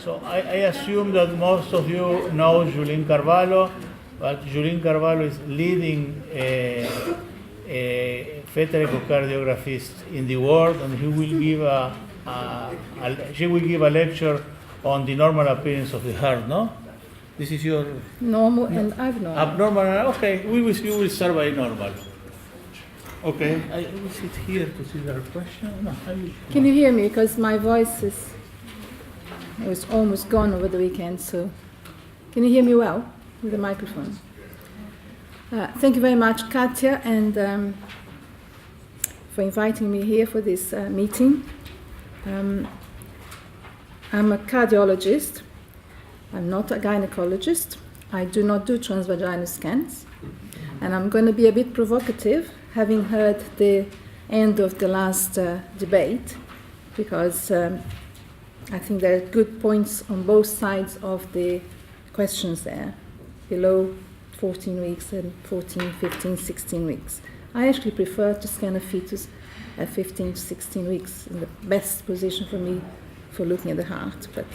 So I assume that most of you know Julien Carvalho, but Julien Carvalho is leading a fetal echocardiographists in the world, and he will give she will give a lecture on the normal appearance of the heart, no? This is your... Normal and abnormal. Abnormal, okay. You will start by normal. Okay, I will sit here to see their question. No, Can you hear me? Because my voice was almost gone over the weekend, so... Can you hear me well with the microphone? Thank you very much, Katja, and for inviting me here for this meeting. I'm a cardiologist. I'm not a gynecologist. I do not do transvaginal scans. And I'm going to be a bit provocative, having heard the end of the last debate, because I think there are good points on both sides of the questions there, below 14 weeks and 14, 15, 16 weeks. I actually prefer to scan a fetus at 15 to 16 weeks, in the best position for me for looking at the heart. But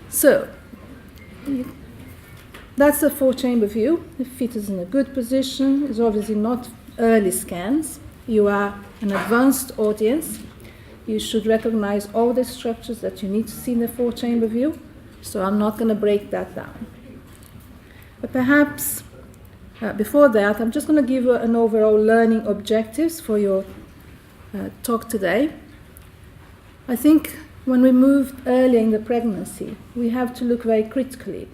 so, that's the four-chamber view. The fetus is in a good position. It's obviously not early scans. You are an advanced audience. You should recognize all the structures that you need to see in the four-chamber view. So I'm not going to break that down. But perhaps before that, I'm just going to give you an overall learning objectives for your talk today. I think when we moved earlier in the pregnancy, we have to look very critically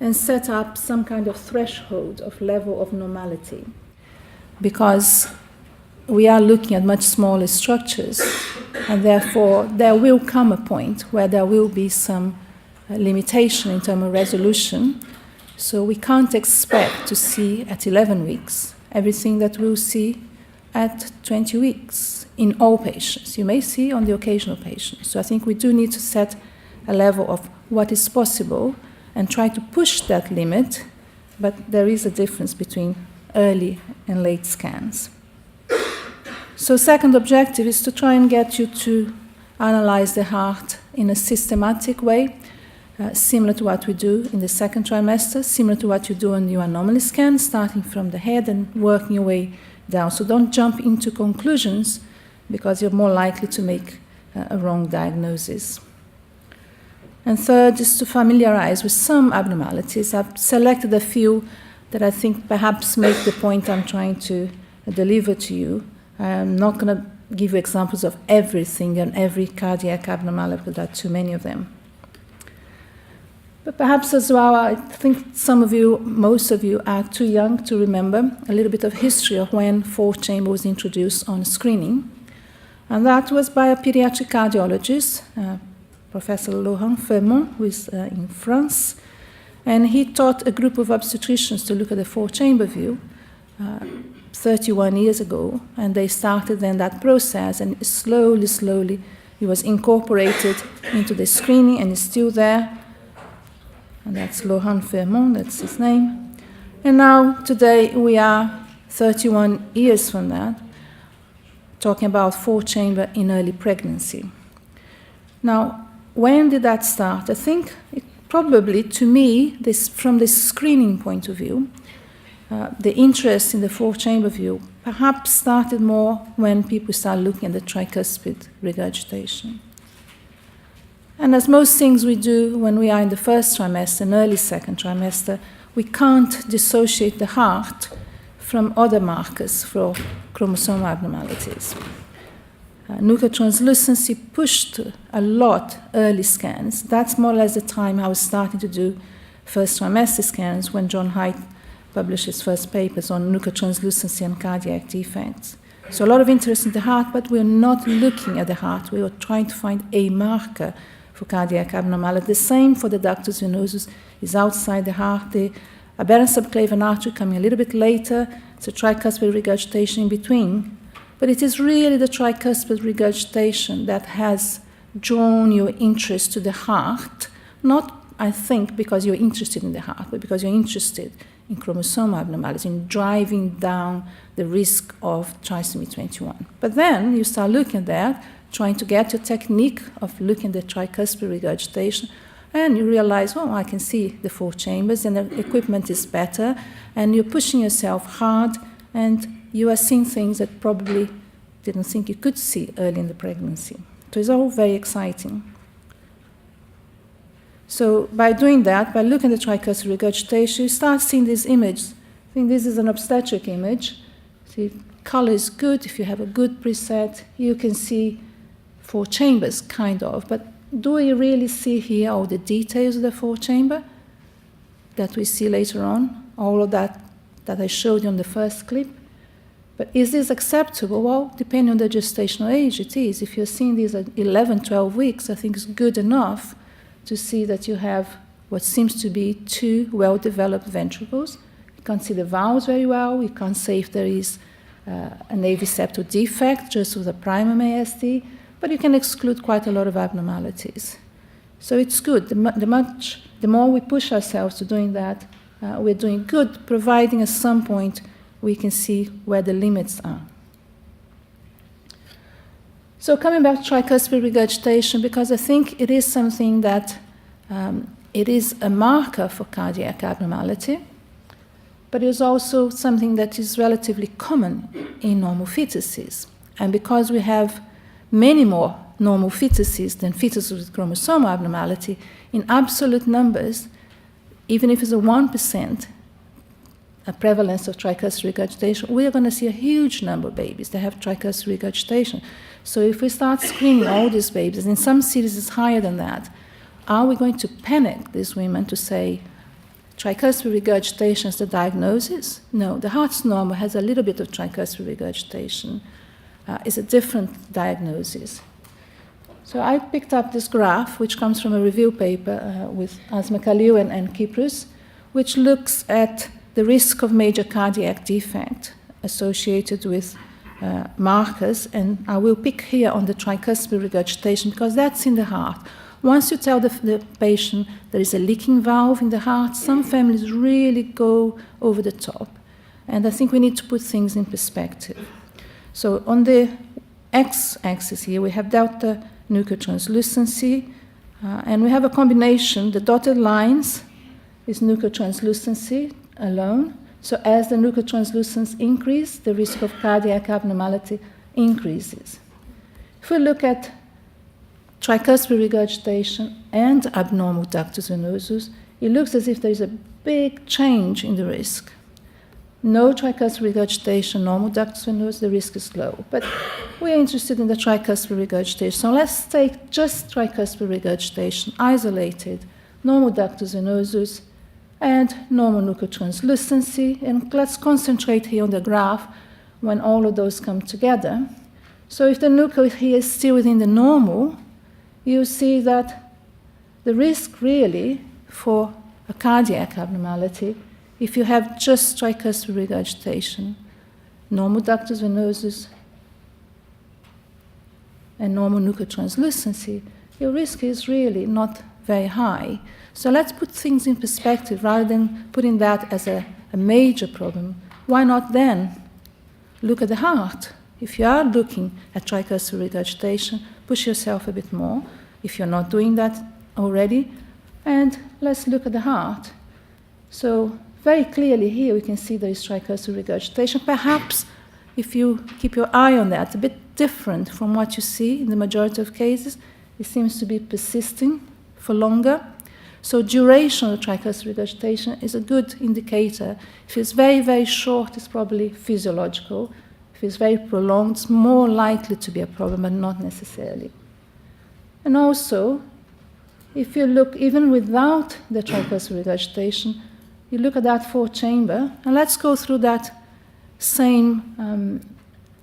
and set up some kind of threshold of level of normality, because we are looking at much smaller structures, and therefore there will come a point where there will be some limitation in terms of resolution. So we can't expect to see at 11 weeks everything that we'll see at 20 weeks in all patients. You may see on the occasional patient. So I think we do need to set a level of what is possible and try to push that limit, but there is a difference between early and late scans. So second objective is to try and get you to analyze the heart in a systematic way, similar to what we do in the second trimester, similar to what you do on your anomaly scan, starting from the head and working your way down. So don't jump into conclusions, because you're more likely to make a wrong diagnosis. And third is to familiarize with some abnormalities. I've selected a few that I think perhaps make the point I'm trying to deliver to you. I'm not going to give you examples of everything and every cardiac abnormality, because there are too many of them. But perhaps as well, I think some of you, most of you, are too young to remember a little bit of history of when fourth chamber was introduced on screening. And that was by a pediatric cardiologist, Professor Laurent Fermont, who is in France. And he taught a group of obstetricians to look at the four-chamber view 31 years ago. And they started then that process, and slowly, it was incorporated into the screening, and is still there. And that's Laurent Fermont, that's his name. And now, today, we are 31 years from that, talking about four-chamber in early pregnancy. Now, when did that start? I think probably, to me, from the screening point of view, the interest in the four-chamber view perhaps started more when people started looking at the tricuspid regurgitation. And as most things we do when we are in the first trimester and early second trimester, we can't dissociate the heart from other markers for chromosomal abnormalities. Nuclear translucency pushed a lot early scans. That's more or less the time I was starting to do first trimester scans, when John Haidt published his first papers on nuclear translucency and cardiac defects. So a lot of interest in the heart, but we're not looking at the heart. We were trying to find a marker for cardiac abnormality. The same for the ductus venosus, is outside the heart. The aberrant subclavian artery coming a little bit later. It's a tricuspid regurgitation in between. But it is really the tricuspid regurgitation that has drawn your interest to the heart, not, I think, because you're interested in the heart, but because you're interested in chromosomal abnormalities, in driving down the risk of trisomy 21. But then you start looking at that, trying to get your technique of looking at the tricuspid regurgitation, and you realize, oh, I can see the 4 chambers, and the equipment is better, and you're pushing yourself hard, and you are seeing things that probably didn't think you could see early in the pregnancy. So it's all very exciting. So by doing that, by looking at the tricuspid regurgitation, you start seeing these images. I think this is an obstetric image. See, color is good. If you have a good preset, you can see 4 chambers, kind of. But do you really see here all the details of the 4 chamber that we see later on? All of that I showed you on the first clip. But is this acceptable? Well, depending on the gestational age, it is. If you're seeing these at 11, 12 weeks, I think it's good enough to see that you have what seems to be 2 well-developed ventricles. You can't see the valves very well. You can't say if there is an AV septal defect just with a primum ASD, but you can exclude quite a lot of abnormalities. So it's good. The more we push ourselves to doing that, we're doing good, providing at some point we can see where the limits are. So coming back to tricuspid regurgitation, because I think it is something that it is a marker for cardiac abnormality, but it is also something that is relatively common in normal fetuses. And because we have many more normal fetuses than fetuses with chromosomal abnormality, in absolute numbers, even if it's a 1% a prevalence of tricuspid regurgitation, we are going to see a huge number of babies that have tricuspid regurgitation. So if we start screening all these babies, and in some cities it's higher than that, are we going to panic these women to say, tricuspid regurgitation is the diagnosis? No, the heart's normal, has a little bit of tricuspid regurgitation. It's a different diagnosis. So I picked up this graph, which comes from a review paper with Asma Khalil and Kypros, which looks at the risk of major cardiac defect associated with markers, and I will pick here on the tricuspid regurgitation because that's in the heart. Once you tell the patient there is a leaking valve in the heart, some families really go over the top, and I think we need to put things in perspective. So on the x-axis here, we have delta nucleotranslucency, and we have a combination. The dotted lines is nucleotranslucency alone. So as the nucleotranslucence increases, the risk of cardiac abnormality increases. If we look at tricuspid regurgitation and abnormal ductus venosus, it looks as if there is a big change in the risk. No tricuspid regurgitation, normal ductus venosus, the risk is low. But we're interested in the tricuspid regurgitation. So let's take just tricuspid regurgitation, isolated, normal ductus venosus, and normal nucleotranslucency. And let's concentrate here on the graph when all of those come together. So if the nucleo here is still within the normal, you see that the risk really for a cardiac abnormality, if you have just tricuspid regurgitation, normal ductus venosus, and normal nucleotranslucency, your risk is really not very high. So let's put things in perspective rather than putting that as a major problem. Why not then look at the heart? If you are looking at tricuspid regurgitation, push yourself a bit more, if you're not doing that already, and let's look at the heart. So very clearly here we can see there is tricuspid regurgitation. Perhaps if you keep your eye on that, a bit different from what you see in the majority of cases. It seems to be persisting for longer. So duration of tricuspid regurgitation is a good indicator. If it's very, very short, it's probably physiological. If it's very prolonged, it's more likely to be a problem, but not necessarily. And also, if you look even without the tricuspid regurgitation, you look at that 4-chamber, and let's go through that same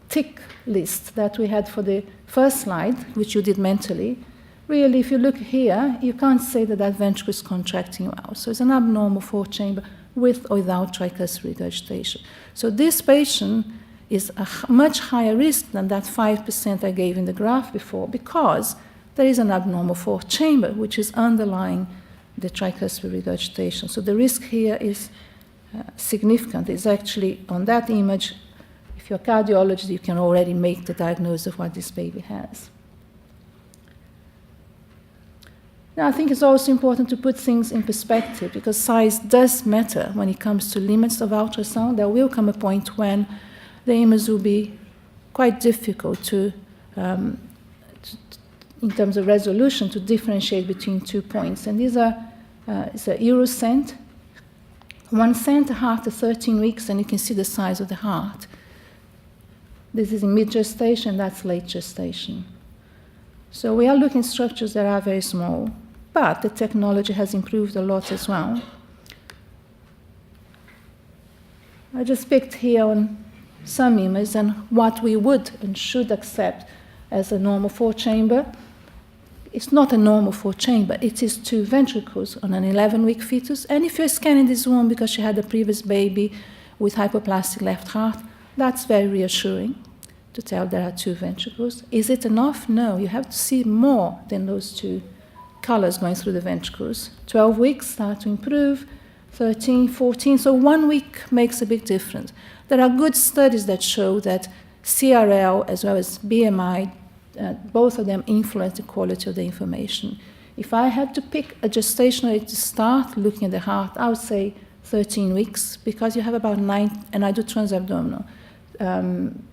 tick list that we had for the first slide, which you did mentally. Really, if you look here, you can't say that that ventricle is contracting well. So it's an abnormal 4-chamber with or without tricuspid regurgitation. So this patient is a much higher risk than that 5% I gave in the graph before, because there is an abnormal 4-chamber, which is underlying the tricuspid regurgitation. So the risk here is significant. It's actually on that image, if you're a cardiologist, you can already make the diagnosis of what this baby has. Now, I think it's also important to put things in perspective, because size does matter when it comes to limits of ultrasound. There will come a point when the image will be quite difficult to in terms of resolution, to differentiate between 2 points. And these are, it's a Eurocent. 1 cent, a heart at 13 weeks, and you can see the size of the heart. This is in mid-gestation, that's late gestation. So we are looking at structures that are very small, but the technology has improved a lot as well. I just picked here on some images and what we would and should accept as a normal 4-chamber. It's not a normal 4-chamber, it is 2 ventricles on an 11-week fetus. And if you're scanning this woman because she had a previous baby with hypoplastic left heart, that's very reassuring to tell there are 2 ventricles. Is it enough? No, you have to see more than those 2 colors going through the ventricles. 12 weeks start to improve, 13, 14, so 1 week makes a big difference. There are good studies that show that CRL as well as BMI, both of them influence the quality of the information. If I had to pick a gestational age to start looking at the heart, I would say 13 weeks, because you have about 9, and I do transabdominal,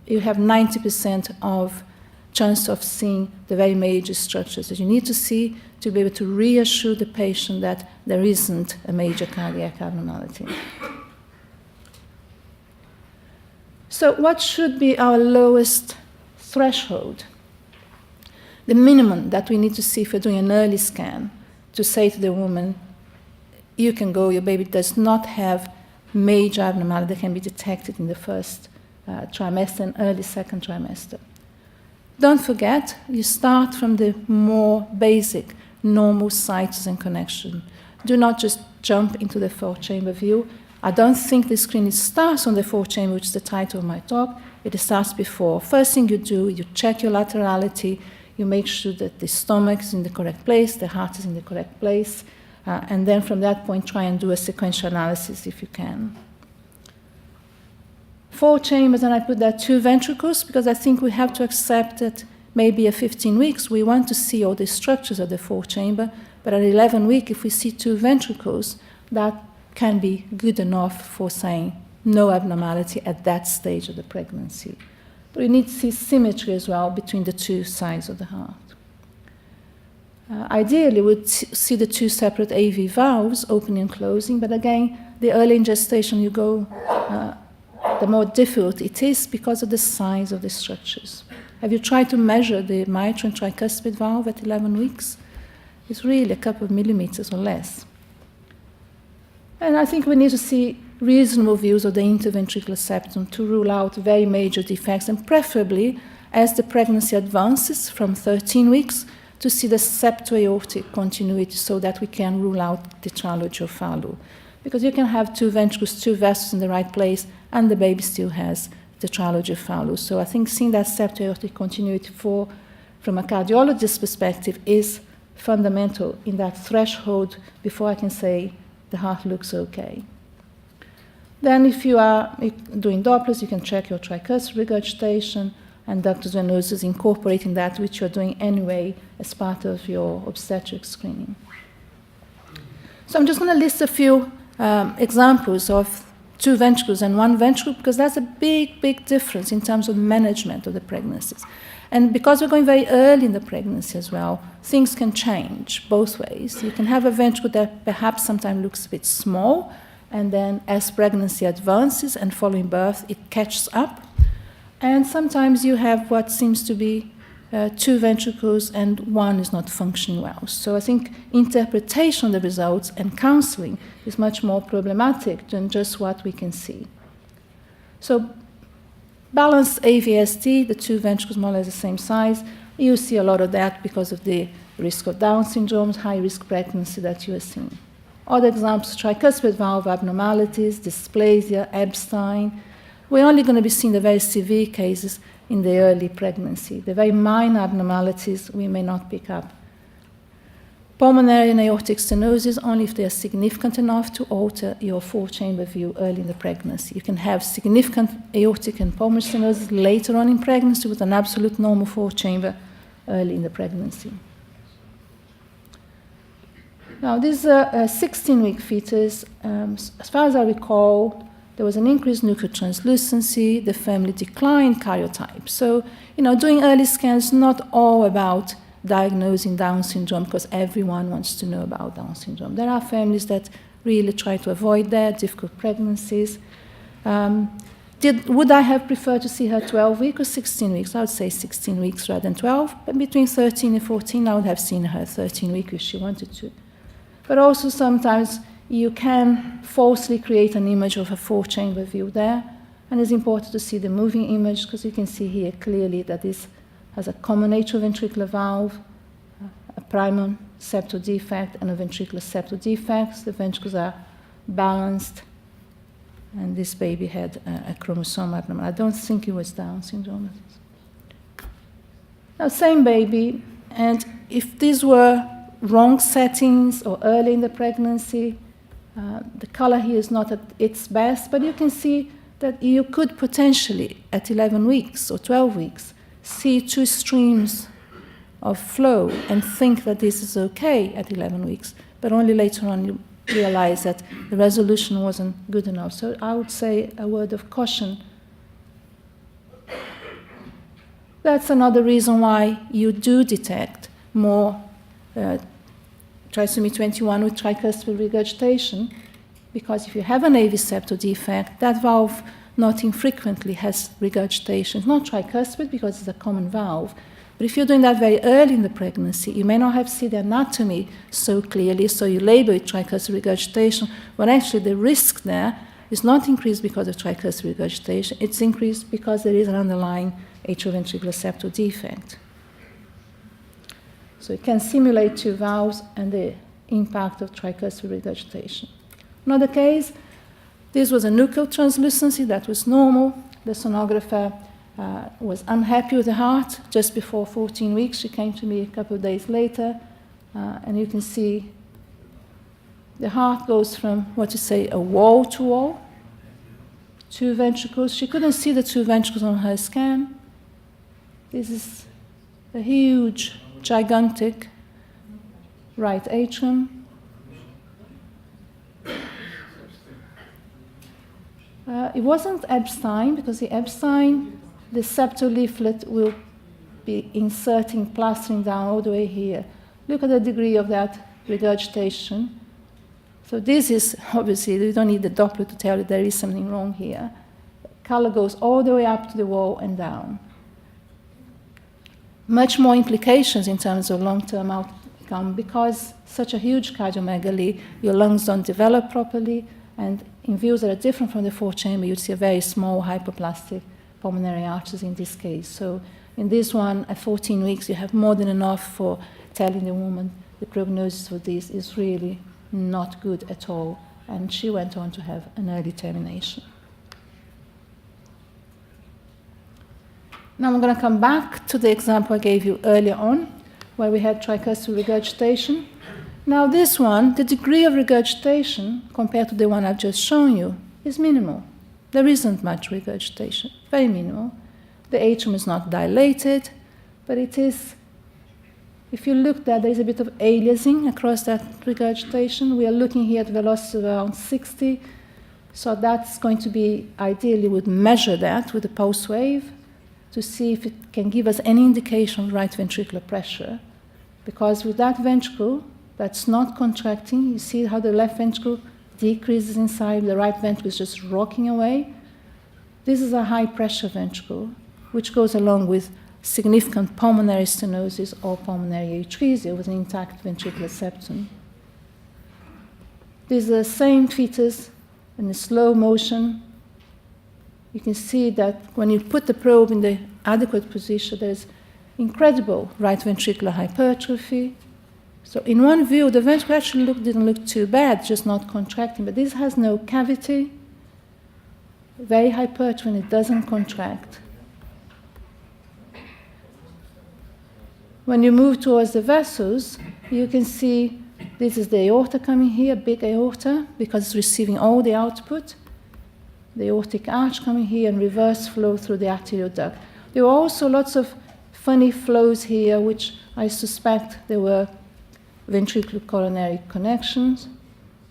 you have 90% of chance of seeing the very major structures that you need to see to be able to reassure the patient that there isn't a major cardiac abnormality. So what should be our lowest threshold? The minimum that we need to see if we're doing an early scan to say to the woman, you can go, your baby does not have major abnormality that can be detected in the first trimester and early second trimester. Don't forget, you start from the more basic, normal sites and connection. Do not just jump into the 4-chamber view. I don't think the screening starts on the 4-chamber, which is the title of my talk. It starts before. First thing you do, you check your laterality, you make sure that the stomach is in the correct place, the heart is in the correct place, and then from that point try and do a sequential analysis if you can. 4 chambers, and I put that 2 ventricles, because I think we have to accept that maybe at 15 weeks we want to see all the structures of the 4-chamber, but at 11 weeks, if we see 2 ventricles, that can be good enough for saying no abnormality at that stage of the pregnancy. But we need to see symmetry as well between the 2 sides of the heart. Ideally, we'd see the 2 separate AV valves opening and closing, but again, the early in gestation you go, the more difficult it is because of the size of the structures. Have you tried to measure the mitral and tricuspid valve at 11 weeks? It's really a couple of millimeters or less. And I think we need to see reasonable views of the interventricular septum to rule out very major defects, and preferably, as the pregnancy advances from 13 weeks, to see the septo-aortic continuity so that we can rule out tetralogy of Fallot. Because you can have 2 ventricles, 2 vessels in the right place, and the baby still has tetralogy of Fallot. So I think seeing that septo-aortic continuity from a cardiologist's perspective is fundamental in that threshold before I can say the heart looks okay. Then if you are doing Dopplers, you can check your tricuspid regurgitation and ductus venosus, incorporating that, which you're doing anyway as part of your obstetric screening. So I'm just going to list a few examples of 2 ventricles and 1 ventricle, because that's a big, big difference in terms of management of the pregnancies. And because we're going very early in the pregnancy as well, things can change both ways. You can have a ventricle that perhaps sometimes looks a bit small, and then as pregnancy advances and following birth, it catches up. And sometimes you have what seems to be 2 ventricles and 1 is not functioning well. So I think interpretation of the results and counseling is much more problematic than just what we can see. So balanced AVST, the 2 ventricles more or less the same size. You see a lot of that because of the risk of Down syndrome, high-risk pregnancy that you are seeing. Other examples, tricuspid valve abnormalities, dysplasia, Epstein. We're only going to be seeing the very severe cases in the early pregnancy. The very minor abnormalities we may not pick up. Pulmonary and aortic stenosis, only if they are significant enough to alter your 4-chamber view early in the pregnancy. You can have significant aortic and pulmonary stenosis later on in pregnancy with an absolute normal 4-chamber early in the pregnancy. Now, this is a 16-week fetus. As far as I recall, there was an increased nuclear translucency, the family declined karyotype. So, doing early scans is not all about diagnosing Down syndrome because everyone wants to know about Down syndrome. There are families that really try to avoid that, difficult pregnancies. Would I have preferred to see her 12 weeks or 16 weeks? I would say 16 weeks rather than 12, but between 13 and 14, I would have seen her 13 weeks if she wanted to. But also sometimes you can falsely create an image of a four-chamber view there, and it's important to see the moving image because you can see here clearly that this has a common atrioventricular valve, a primum septal defect, and a ventricular septal defect. The ventricles are balanced, and this baby had a chromosome abnormality. I don't think it was Down syndrome. Now, same baby, and if these were wrong settings or early in the pregnancy, the color here is not at its best, but you can see that you could potentially, at 11 weeks or 12 weeks, see two streams of flow and think that this is okay at 11 weeks, but only later on you realize that the resolution wasn't good enough. So I would say a word of caution. That's another reason why you do detect more trisomy 21 with tricuspid regurgitation, because if you have an AV septal defect, that valve not infrequently has regurgitation. It's not tricuspid because it's a common valve, but if you're doing that very early in the pregnancy, you may not have seen the anatomy so clearly, so you label it tricuspid regurgitation, when actually the risk there is not increased because of tricuspid regurgitation, it's increased because there is an underlying atrioventricular septal defect. So it can simulate two valves and the impact of tricuspid regurgitation. Another case, this was a nuchal translucency that was normal. The sonographer was unhappy with the heart just before 14 weeks. She came to me a couple of days later, and you can see the heart goes from, a wall to wall, two ventricles. She couldn't see the two ventricles on her scan. This is a huge, gigantic right atrium. It wasn't Epstein, because the Epstein, the septal leaflet will be inserting, plastering down all the way here. Look at the degree of that regurgitation. So this is, obviously, you don't need the Doppler to tell you there is something wrong here. Color goes all the way up to the wall and down. Much more implications in terms of long-term outcome, because such a huge cardiomegaly, your lungs don't develop properly, and in views that are different from the four-chamber, you'd see a very small hypoplastic pulmonary arches in this case. So in this one, at 14 weeks, you have more than enough for telling the woman the prognosis for this is really not good at all. And she went on to have an early termination. Now I'm going to come back to the example I gave you earlier on, where we had tricuspid regurgitation. Now this one, the degree of regurgitation compared to the one I've just shown you is minimal. There isn't much regurgitation, very minimal. The atrium is not dilated, but it is, if you look there is a bit of aliasing across that regurgitation. We are looking here at velocity of around 60, so that's going to be, ideally, would measure that with a pulse wave to see if it can give us any indication of right ventricular pressure. Because with that ventricle that's not contracting, you see how the left ventricle decreases inside, the right ventricle is just rocking away. This is a high pressure ventricle, which goes along with significant pulmonary stenosis or pulmonary atresia with an intact ventricular septum. This is the same fetus in a slow motion. You can see that when you put the probe in the adequate position, there's incredible right ventricular hypertrophy. So in one view, the ventricle actually didn't look too bad, just not contracting, but this has no cavity, very hypertrophy, and it doesn't contract. When you move towards the vessels, you can see this is the aorta coming here, big aorta, because it's receiving all the output. The aortic arch coming here and reverse flow through the arterial duct. There were also lots of funny flows here, which I suspect they were ventricular-coronary connections.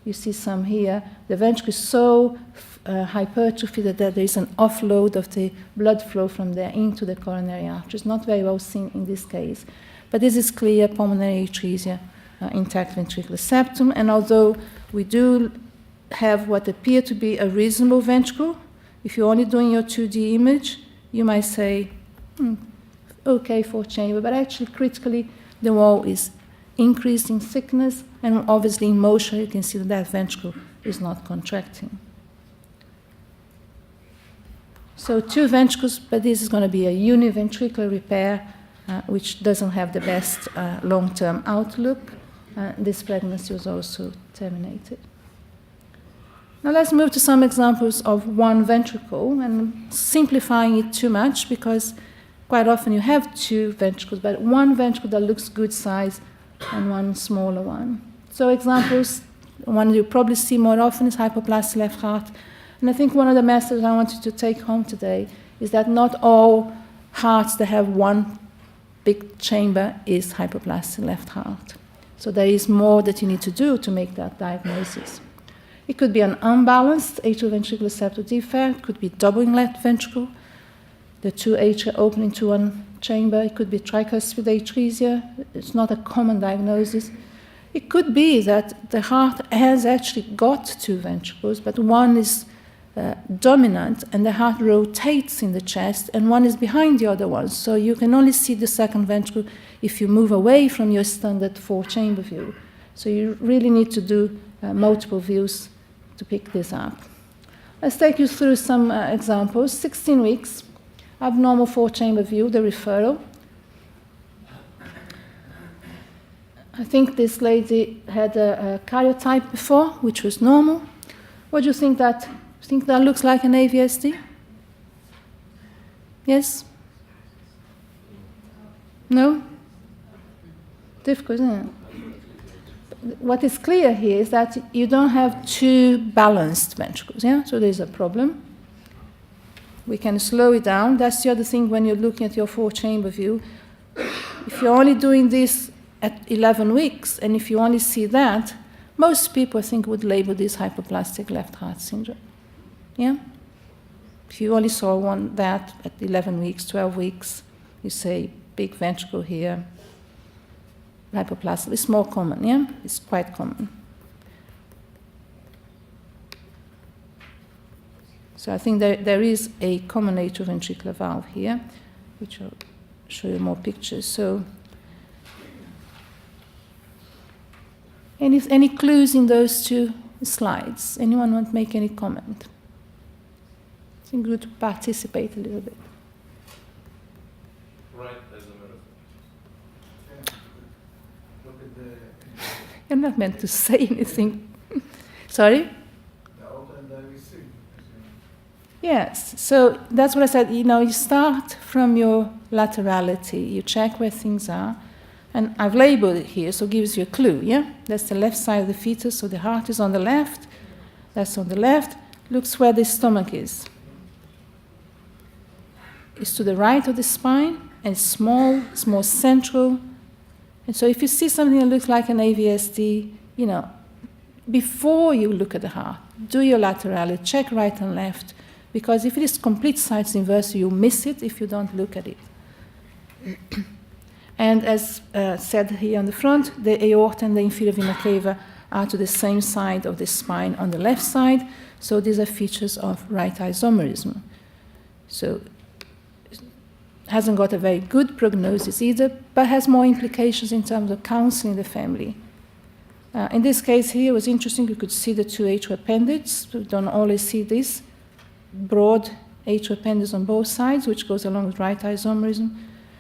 You see some here. The ventricle is so hypertrophy that there is an offload of the blood flow from there into the coronary arteries. Not very well seen in this case. But this is clear pulmonary atresia, intact ventricular septum. And although we do have what appear to be a reasonable ventricle, if you're only doing your 2D image, you might say, okay, 4-chamber, but actually critically the wall is increased in thickness, and obviously in motion you can see that that ventricle is not contracting. So 2 ventricles, but this is going to be a univentricular repair, which doesn't have the best long-term outlook. This pregnancy was also terminated. Now let's move to some examples of one ventricle, and simplifying it too much because quite often you have 2 ventricles, but one ventricle that looks good size and one smaller one. So examples, one you probably see more often is hypoplastic left heart. And I think one of the messages I want you to take home today is that not all hearts that have one big chamber is hypoplastic left heart. So there is more that you need to do to make that diagnosis. It could be an unbalanced atrioventricular septal defect, it could be doubling left ventricle, the 2 atria open into one chamber. It could be tricuspid atresia. It's not a common diagnosis. It could be that the heart has actually got 2 ventricles, but one is dominant and the heart rotates in the chest and one is behind the other one. So you can only see the second ventricle if you move away from your standard 4-chamber view. So you really need to do multiple views to pick this up. Let's take you through some examples. 16 weeks, abnormal 4-chamber view, the referral. I think this lady had a karyotype before, which was normal. What do you think that? Think that looks like an AVSD? Yes? No? Difficult, isn't it? What is clear here is that you don't have 2 balanced ventricles, yeah? So there's a problem. We can slow it down. That's the other thing when you're looking at your 4-chamber view. If you're only doing this at 11 weeks, and if you only see that, most people, I think, would label this hypoplastic left heart syndrome. Yeah? If you only saw that at 11 weeks, 12 weeks, you say big ventricle here, hypoplastic. It's more common, yeah? It's quite common. So I think there is a common atrioventricular valve here, which I'll show you more pictures. So, any clues in those 2 slides? Anyone want to make any comment? I think good to participate a little bit. Right as a metaphor. Look at the... You're not meant to say anything. Sorry? The open that we see. Yes. So that's what I said. You start from your laterality. You check where things are. And I've labeled it here, so it gives you a clue, yeah? That's the left side of the fetus, so the heart is on the left. That's on the left. Looks where the stomach is. It's to the right of the spine, and it's small, it's more central. And so if you see something that looks like an AVSD, before you look at the heart, do your laterality, check right and left, because if it is complete sides inverse, you'll miss it if you don't look at it. And as said here on the front, the aorta and the inferior vena cava are to the same side of the spine on the left side, so these are features of right isomerism. So hasn't got a very good prognosis either, but has more implications in terms of counseling the family. In this case here, it was interesting, you could see the 2 atrial appendages. We don't always see this broad atrial appendage on both sides, which goes along with right isomerism.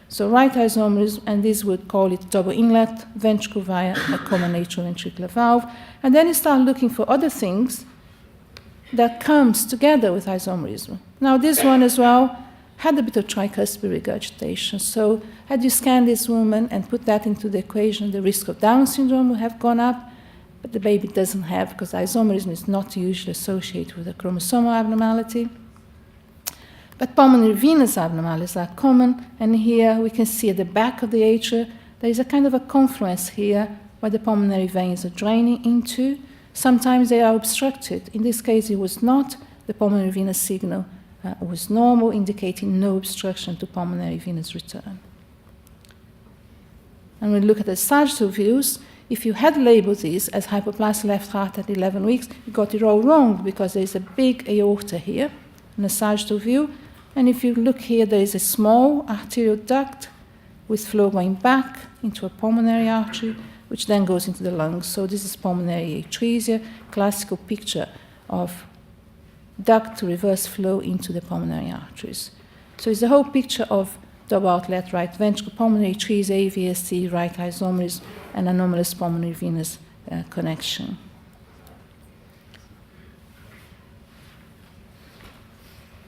So right isomerism, and this would call it double inlet ventricle via a common atrioventricular valve. And then you start looking for other things that comes together with isomerism. Now this one as well had a bit of tricuspid regurgitation. So had you scanned this woman and put that into the equation, the risk of Down syndrome would have gone up, but the baby doesn't have, because isomerism is not usually associated with a chromosomal abnormality. But pulmonary venous abnormalities are common, and here we can see at the back of the atria, there is a kind of a confluence here where the pulmonary veins are draining into. Sometimes they are obstructed. In this case, it was not. The pulmonary venous signal was normal, indicating no obstruction to pulmonary venous return. And when we look at the sagittal views, if you had labeled this as hypoplastic left heart at 11 weeks, you got it all wrong because there is a big aorta here in the sagittal view. And if you look here, there is a small arterial duct with flow going back into a pulmonary artery, which then goes into the lungs. So this is pulmonary atresia, classical picture of duct to reverse flow into the pulmonary arteries. So it's the whole picture of double outlet right ventricle, pulmonary atresia, AVST, right isomerism, and anomalous pulmonary venous connection.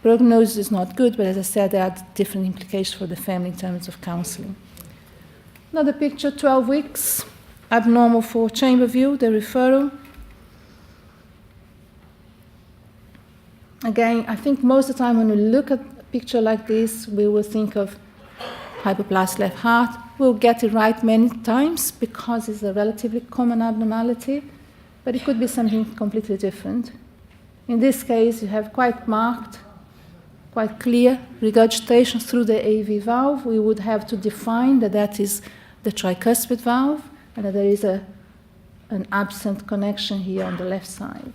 Prognosis is not good, but as I said, there are different implications for the family in terms of counseling. Another picture, 12 weeks, abnormal 4-chamber view, the referral. Again, I think most of the time when we look at a picture like this, we will think of hypoplastic left heart. We'll get it right many times because it's a relatively common abnormality, but it could be something completely different. In this case, you have quite marked, quite clear regurgitation through the AV valve. We would have to define that that is the tricuspid valve and that there is an absent connection here on the left side.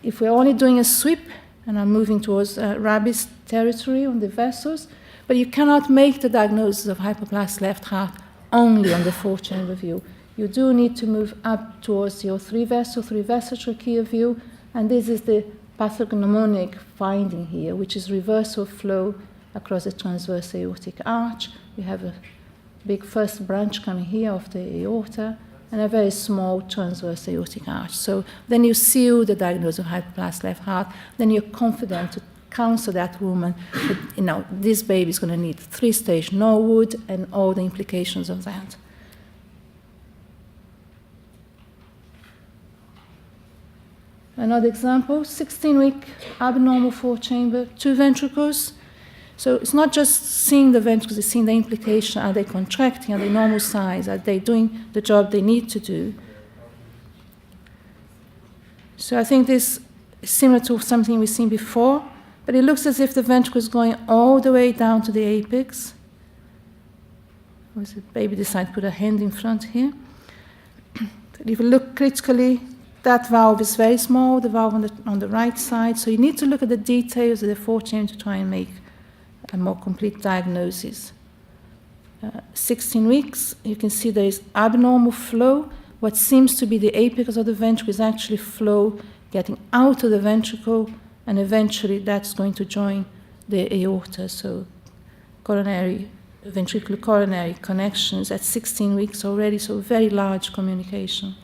If we're only doing a sweep, and I'm moving towards rabbis territory on the vessels, but you cannot make the diagnosis of hypoplastic left heart only on the 4-chamber view. You do need to move up towards your 3-vessel trachea view, and this is the pathognomonic finding here, which is reversal flow across the transverse aortic arch. You have a big first branch coming here of the aorta, and a very small transverse aortic arch. So then you seal the diagnosis of hypoplastic left heart, then you're confident to counsel that woman that, this baby is going to need 3-stage Norwood and all the implications of that. Another example, 16-week abnormal 4-chamber, 2 ventricles. So it's not just seeing the ventricles, it's seeing the implication. Are they contracting? Are they normal size? Are they doing the job they need to do? So I think this is similar to something we've seen before, but it looks as if the ventricle is going all the way down to the apex. Or is it baby decided to put a hand in front here? But if you look critically, that valve is very small, the valve on the right side, so you need to look at the details of the 4-chamber to try and make a more complete diagnosis. 16 weeks, you can see there is abnormal flow. What seems to be the apex of the ventricle is actually flow getting out of the ventricle, and eventually that's going to join the aorta. So coronary, ventricular coronary connections at 16 weeks already, so very large communication.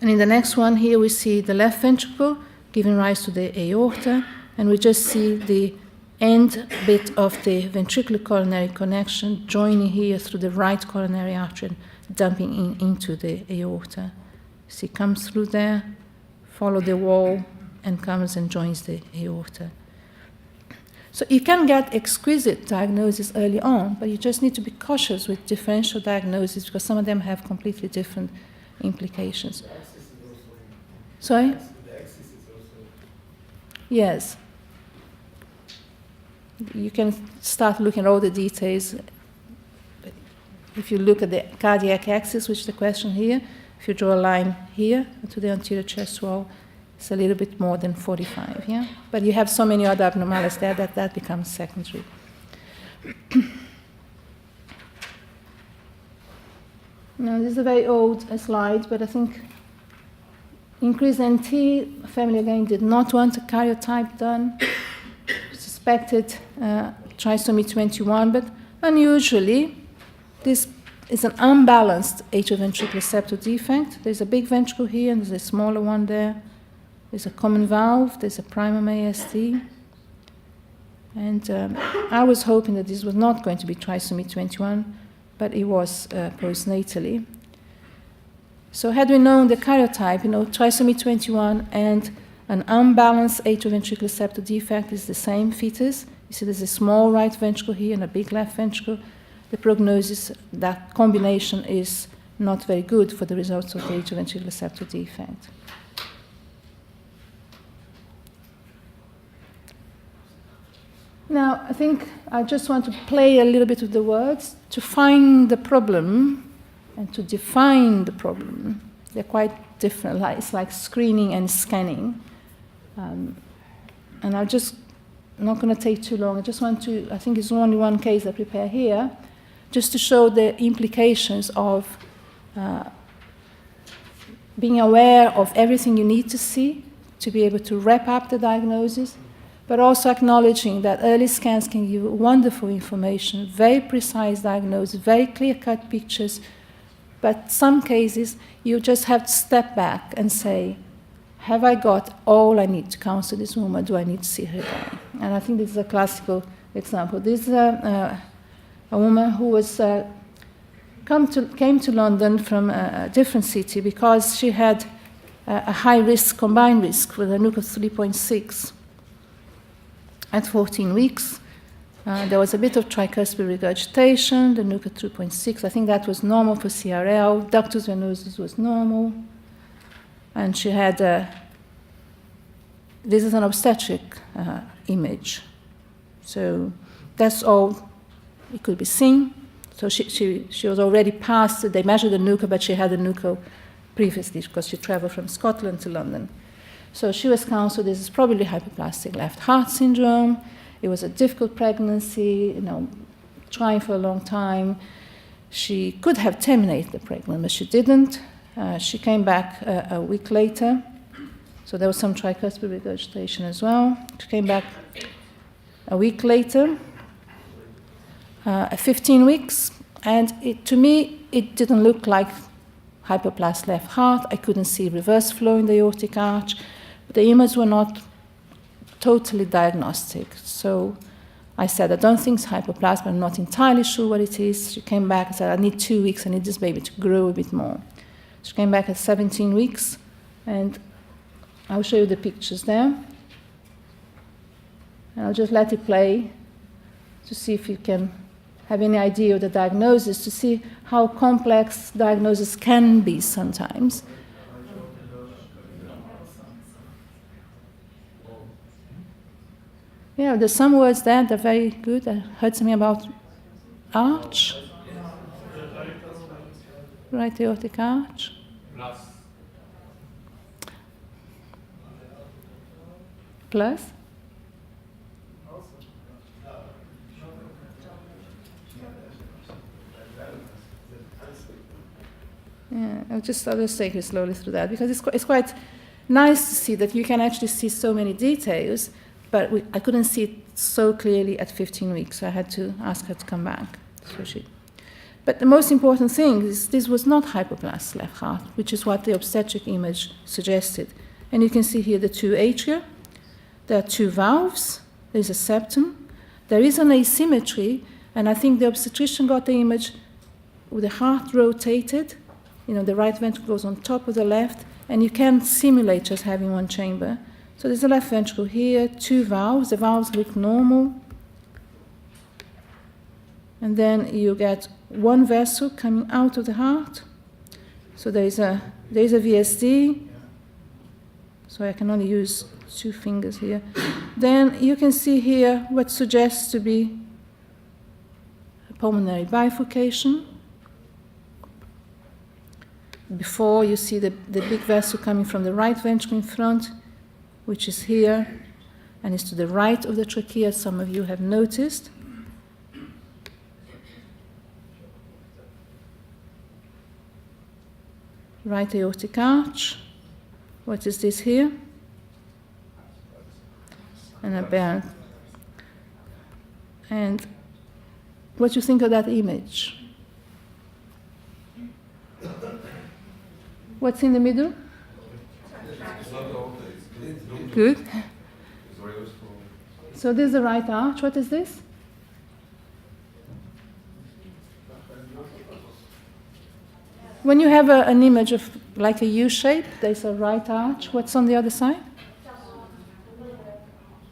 And in the next one here we see the left ventricle giving rise to the aorta, and we just see the end bit of the ventricular coronary connection joining here through the right coronary artery and dumping into the aorta. See, it comes through there, follow the wall, and comes and joins the aorta. So you can get exquisite diagnosis early on, but you just need to be cautious with differential diagnosis because some of them have completely different implications. Sorry? Yes. You can start looking at all the details. If you look at the cardiac axis, which is the question here, if you draw a line here to the anterior chest wall, it's a little bit more than 45, yeah? But you have so many other abnormalities there that becomes secondary. Now, this is a very old slide, but I think increased NT, family again did not want a karyotype done. Suspected trisomy 21, but unusually, this is an unbalanced atrioventricular receptor defect. There's a big ventricle here, and there's a smaller one there. There's a common valve, there's a primum AST. And I was hoping that this was not going to be trisomy 21, but it was postnatally. So had we known the karyotype, trisomy 21 and an unbalanced atrioventricular receptor defect is the same fetus. You see there's a small right ventricle here and a big left ventricle. the prognosis, that combination is not very good for the results of the atrial ventricular receptor defect. Now, I think I just want to play a little bit with the words to find the problem and to define the problem. They're quite different. It's like screening and scanning. And I'm just not going to take too long. I just want to, I think it's only one case I prepare here, just to show the implications of being aware of everything you need to see to be able to wrap up the diagnosis, but also acknowledging that early scans can give wonderful information, very precise diagnosis, very clear-cut pictures, but some cases you just have to step back and say, have I got all I need to counsel this woman? Do I need to see her again? And I think this is a classical example. This is a woman who was came to London from a different city because she had a high risk, combined risk, with a NUC of 3.6. At 14 weeks, there was a bit of tricuspid regurgitation, the NUC at 2.6. I think that was normal for CRL. Ductus venosus was normal. And she had, this is an obstetric image. So that's all it could be seen. So she was already past, they measured the NUCO, but she had the NUCO previously because she traveled from Scotland to London. So she was counseled, this is probably hypoplastic left heart syndrome. It was a difficult pregnancy, trying for a long time. She could have terminated the pregnancy, but she didn't. She came back a week later. So there was some tricuspid regurgitation as well. She came back a week later, 15 weeks. And to me, it didn't look like hypoplast left heart. I couldn't see reverse flow in the aortic arch. The images were not totally diagnostic. So I said, I don't think it's hypoplast, but I'm not entirely sure what it is. She came back and said, I need 2 weeks. I need this baby to grow a bit more. She came back at 17 weeks, and I'll show you the pictures there. And I'll just let it play to see if you can have any idea of the diagnosis, to see how complex diagnosis can be sometimes. Yeah, there's some words there that are very good. I heard something about arch. Right aortic arch. Plus. Yeah, I'll just take you slowly through that because it's quite nice to see that you can actually see so many details, but I couldn't see it so clearly at 15 weeks, so I had to ask her to come back. But the most important thing is this was not hypoplast left heart, which is what the obstetric image suggested. And you can see here the 2 atria. There are 2 valves. There's a septum. There is an asymmetry, and I think the obstetrician got the image with the heart rotated. The right ventricle goes on top of the left, and you can simulate just having one chamber. So there's a left ventricle here, 2 valves. The valves look normal. And then you get 1 vessel coming out of the heart. So there's a VSD. So I can only use 2 fingers here. Then you can see here what suggests to be a pulmonary bifurcation. Before you see the big vessel coming from the right ventricle in front, which is here, and is to the right of the trachea, some of you have noticed. Right aortic arch. What is this here? An aberrant. And what do you think of that image? What's in the middle? Good. So this is the right arch. What is this? When you have an image of like a U shape, there's a right arch. What's on the other side?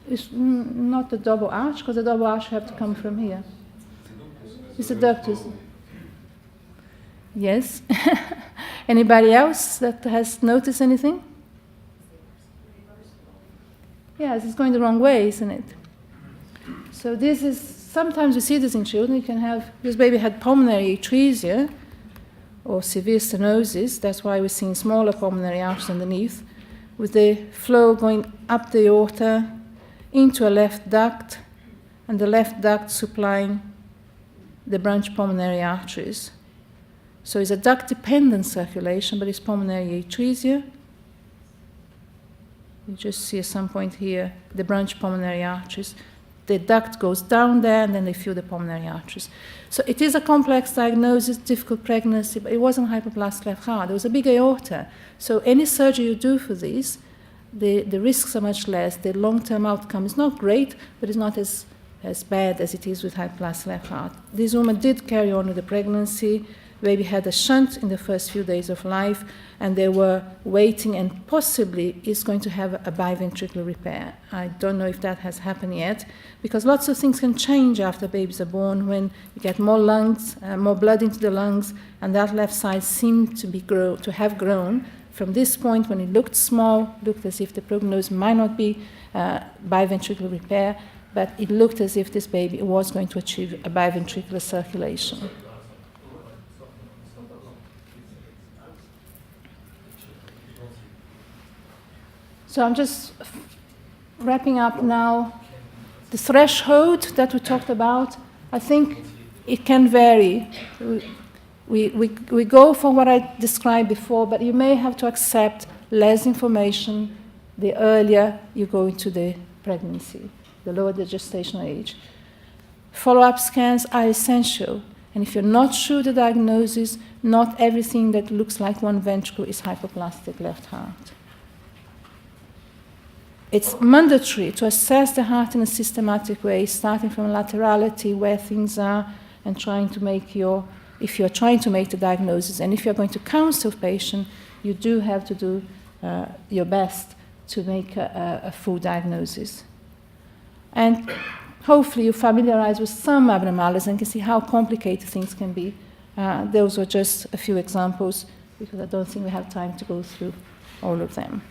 It's not the double arch, because the double arch have to come from here. Is the doctor's? Yes. Anybody else that has noticed anything? Yes, it's going the wrong way, isn't it? So this is, sometimes we see this in children. You can have, this baby had pulmonary atresia or severe stenosis. That's why we're seeing smaller pulmonary arteries underneath, with the flow going up the aorta into a left duct, and the left duct supplying the branch pulmonary arteries. So it's a duct-dependent circulation, but it's pulmonary atresia. You just see at some point here the branch pulmonary arteries. The duct goes down there, and then they fill the pulmonary arteries. So it is a complex diagnosis, difficult pregnancy, but it wasn't hypoplastic left heart. There was a big aorta. So any surgery you do for this, the risks are much less. The long-term outcome is not great, but it's not as bad as it is with hypoplastic left heart. This woman did carry on with the pregnancy. The baby had a shunt in the first few days of life, and they were waiting, and possibly is going to have a biventricular repair. I don't know if that has happened yet, because lots of things can change after babies are born when you get more lungs, more blood into the lungs, and that left side seemed to have grown. From this point, when it looked small, looked as if the prognosis might not be biventricular repair, but it looked as if this baby was going to achieve a biventricular circulation. So I'm just wrapping up now. The threshold that we talked about, I think it can vary. We go for what I described before, but you may have to accept less information the earlier you go into the pregnancy, the lower the gestational age. Follow-up scans are essential, and if you're not sure the diagnosis, not everything that looks like one ventricle is hypoplastic left heart. It's mandatory to assess the heart in a systematic way, starting from laterality, where things are, and trying to make if you're trying to make the diagnosis, and if you're going to counsel a patient, you do have to do your best to make a full diagnosis. And hopefully you familiarize with some abnormalities and can see how complicated things can be. Those were just a few examples, because I don't think we have time to go through all of them.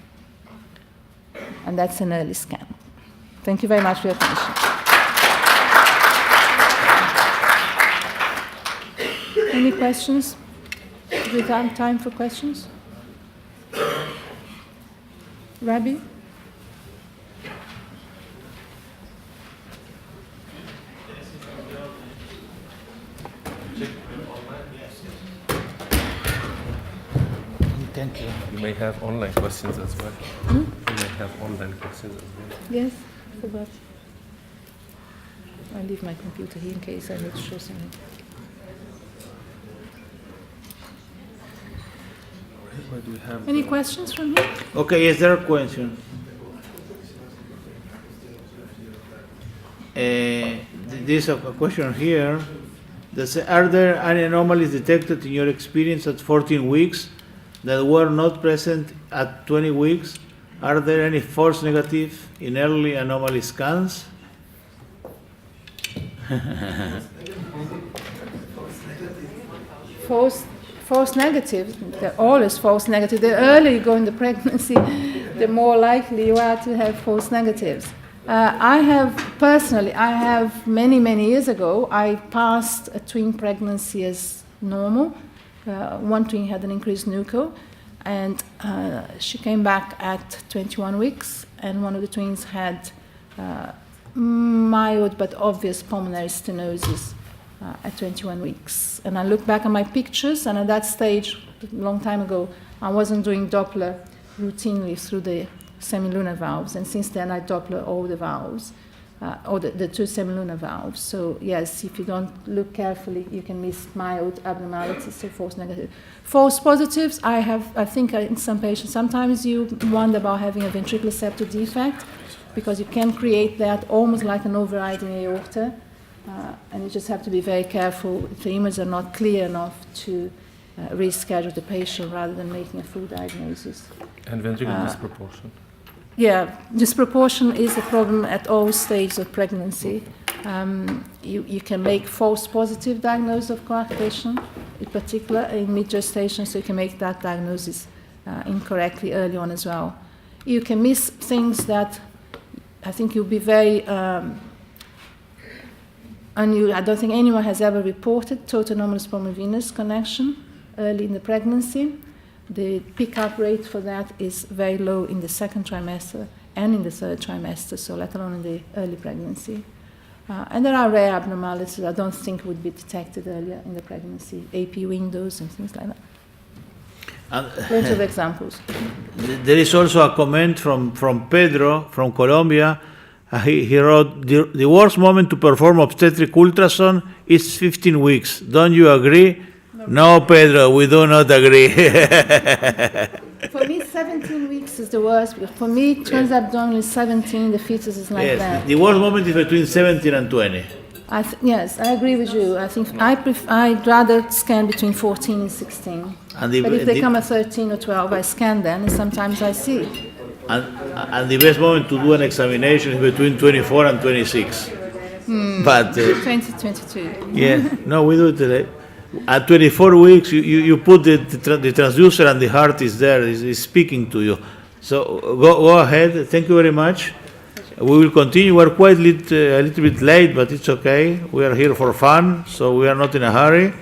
And that's an early scan. Thank you very much for your attention. Any questions? Do we have time for questions? Rabbi? Thank you. You may have online questions as well. You may have online questions as well. Yes, forgot. I'll leave my computer here in case I need to show something. What do you have? Any questions from here? Okay, is there a question? There's a question here. Are there any anomalies detected in your experience at 14 weeks that were not present at 20 weeks? Are there any false negative in early anomaly scans? False negative, they're always false negative. The earlier you go in the pregnancy, the more likely you are to have false negatives. I have many years ago, I passed a twin pregnancy as normal. One twin had an increased nucho, and she came back at 21 weeks, and one of the twins had mild but obvious pulmonary stenosis at 21 weeks. And I look back at my pictures, and at that stage, a long time ago, I wasn't doing Doppler routinely through the semilunar valves, and since then I Doppler all the valves, or the two semilunar valves. So yes, if you don't look carefully, you can miss mild abnormalities, so false negative. False positives, I think in some patients, sometimes you wonder about having a ventricular septal defect, because you can create that almost like an overriding aorta, and you just have to be very careful if the images are not clear enough to reschedule the patient rather than making a full diagnosis. And ventricular disproportion. Yeah, disproportion is a problem at all stages of pregnancy. You can make false positive diagnosis of coarctation, in particular in mid-gestation, so you can make that diagnosis incorrectly early on as well. You can miss things that I think you'll be very I don't think anyone has ever reported total anomalous pulmonary venous connection early in the pregnancy. The pickup rate for that is very low in the second trimester and in the third trimester, so let alone in the early pregnancy. And there are rare abnormalities I don't think would be detected earlier in the pregnancy, AP windows and things like that. Plenty of examples. There is also a comment from Pedro from Colombia. He wrote, the worst moment to perform obstetric ultrasound is 15 weeks. Don't you agree? No, Pedro, we do not agree. For me, 17 weeks is the worst. Because for me, transabdominal is 17, the fetus is like that. The worst moment is between 17 and 20. Yes, I agree with you. I think I'd rather scan between 14 and 16. But if they come at 13 or 12, I scan then, and sometimes I see. And the best moment to do an examination is between 24 and 26. But 2022. yeah, no, we do it today. At 24 weeks, you put the transducer and the heart is there, is speaking to you. So go ahead. Thank you very much. We will continue. We're quite a little bit late, but it's okay. We are here for fun, so we are not in a hurry.